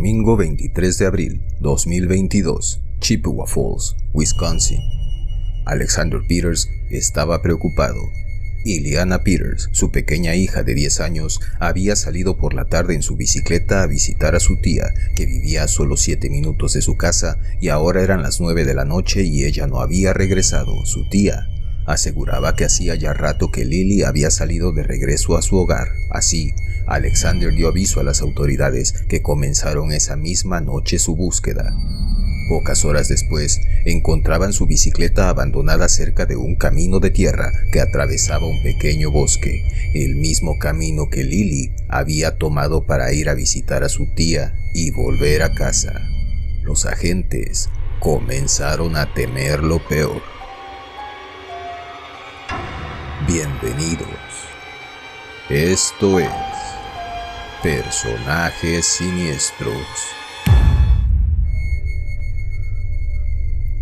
Domingo 23 de abril 2022, Chippewa Falls, Wisconsin. Alexander Peters estaba preocupado. Iliana Peters, su pequeña hija de 10 años, había salido por la tarde en su bicicleta a visitar a su tía, que vivía a solo 7 minutos de su casa, y ahora eran las 9 de la noche y ella no había regresado. Su tía aseguraba que hacía ya rato que Lily había salido de regreso a su hogar. Así, Alexander dio aviso a las autoridades, que comenzaron esa misma noche su búsqueda. Pocas horas después, encontraban su bicicleta abandonada cerca de un camino de tierra que atravesaba un pequeño bosque, el mismo camino que Lily había tomado para ir a visitar a su tía y volver a casa. Los agentes comenzaron a temer lo peor. Bienvenidos. Esto es Personajes Siniestros.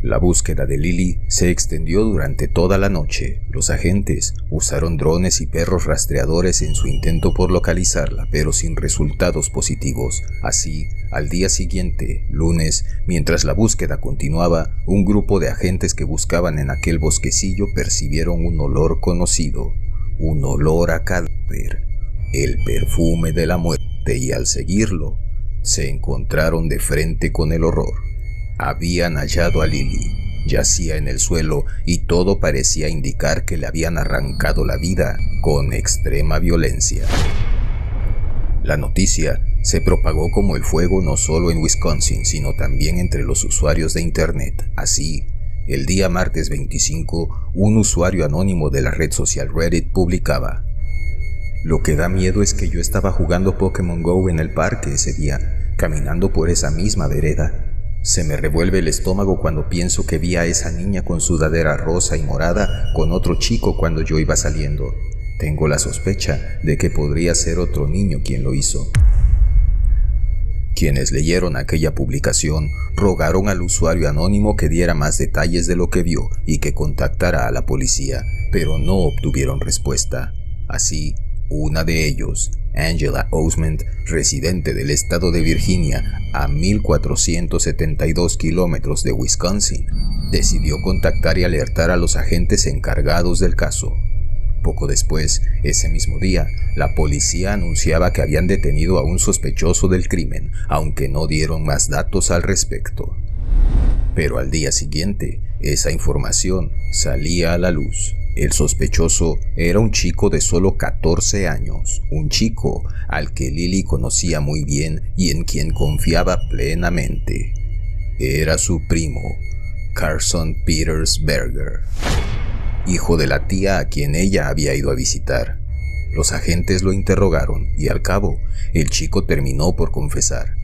La búsqueda de Lily se extendió durante toda la noche. Los agentes usaron drones y perros rastreadores en su intento por localizarla, pero sin resultados positivos. Así, al día siguiente, lunes, mientras la búsqueda continuaba, un grupo de agentes que buscaban en aquel bosquecillo percibieron un olor conocido, un olor a cadáver, el perfume de la muerte, y al seguirlo, se encontraron de frente con el horror. Habían hallado a Lily. Yacía en el suelo y todo parecía indicar que le habían arrancado la vida con extrema violencia. La noticia se propagó como el fuego no solo en Wisconsin, sino también entre los usuarios de Internet. Así, el día martes 25, un usuario anónimo de la red social Reddit publicaba: "Lo que da miedo es que yo estaba jugando Pokémon Go en el parque ese día, caminando por esa misma vereda. Se me revuelve el estómago cuando pienso que vi a esa niña con sudadera rosa y morada con otro chico cuando yo iba saliendo. Tengo la sospecha de que podría ser otro niño quien lo hizo". Quienes leyeron aquella publicación rogaron al usuario anónimo que diera más detalles de lo que vio y que contactara a la policía, pero no obtuvieron respuesta. Así, una de ellos, Angela Osment, residente del estado de Virginia, a 1472 kilómetros de Wisconsin, decidió contactar y alertar a los agentes encargados del caso. Poco después, ese mismo día, la policía anunciaba que habían detenido a un sospechoso del crimen, aunque no dieron más datos al respecto. Pero al día siguiente, esa información salía a la luz. El sospechoso era un chico de solo 14 años, un chico al que Lily conocía muy bien y en quien confiaba plenamente. Era su primo, Carson Peters Berger, hijo de la tía a quien ella había ido a visitar. Los agentes lo interrogaron y al cabo, el chico terminó por confesar.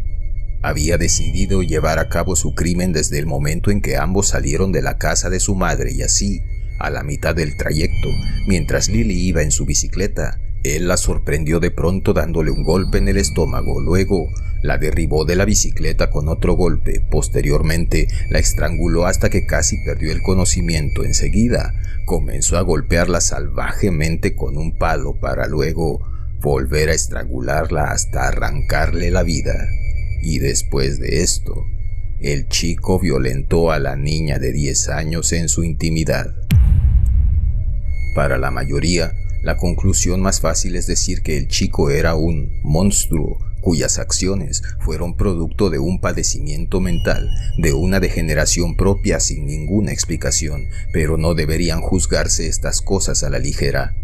Había decidido llevar a cabo su crimen desde el momento en que ambos salieron de la casa de su madre y así, a la mitad del trayecto, mientras Lily iba en su bicicleta, él la sorprendió de pronto dándole un golpe en el estómago. Luego, la derribó de la bicicleta con otro golpe. Posteriormente, la estranguló hasta que casi perdió el conocimiento. Enseguida, comenzó a golpearla salvajemente con un palo para luego volver a estrangularla hasta arrancarle la vida. Y después de esto, el chico violentó a la niña de 10 años en su intimidad. Para la mayoría, la conclusión más fácil es decir que el chico era un monstruo cuyas acciones fueron producto de un padecimiento mental, de una degeneración propia sin ninguna explicación, pero no deberían juzgarse estas cosas a la ligera.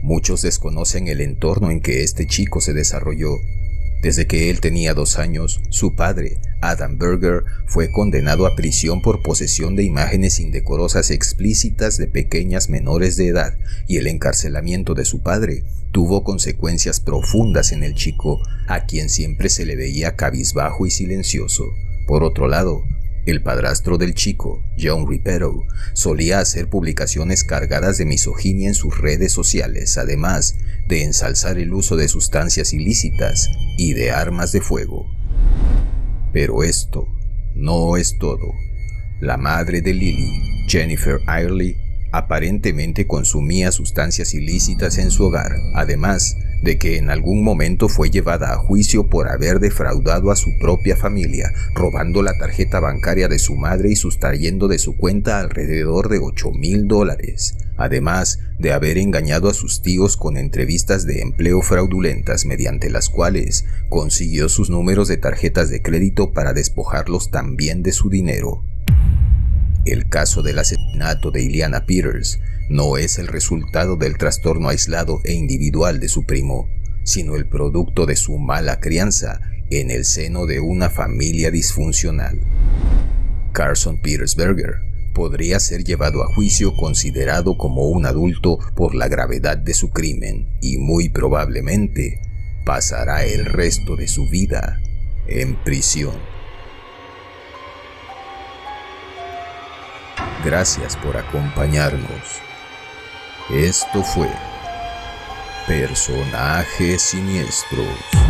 Muchos desconocen el entorno en que este chico se desarrolló. Desde que él tenía 2 años, su padre, Adam Berger, fue condenado a prisión por posesión de imágenes indecorosas explícitas de pequeñas menores de edad, y el encarcelamiento de su padre tuvo consecuencias profundas en el chico, a quien siempre se le veía cabizbajo y silencioso. Por otro lado, el padrastro del chico, John Repetto, solía hacer publicaciones cargadas de misoginia en sus redes sociales, además de ensalzar el uso de sustancias ilícitas y de armas de fuego. Pero esto no es todo. La madre de Lily, Jennifer Early, aparentemente consumía sustancias ilícitas en su hogar, además de que en algún momento fue llevada a juicio por haber defraudado a su propia familia, robando la tarjeta bancaria de su madre y sustrayendo de su cuenta alrededor de $8,000, además de haber engañado a sus tíos con entrevistas de empleo fraudulentas mediante las cuales consiguió sus números de tarjetas de crédito para despojarlos también de su dinero. El caso del asesinato de Iliana Peters no es el resultado del trastorno aislado e individual de su primo, sino el producto de su mala crianza en el seno de una familia disfuncional. Carson Petersberger podría ser llevado a juicio considerado como un adulto por la gravedad de su crimen y muy probablemente pasará el resto de su vida en prisión. Gracias por acompañarnos. Esto fue Personajes Siniestros.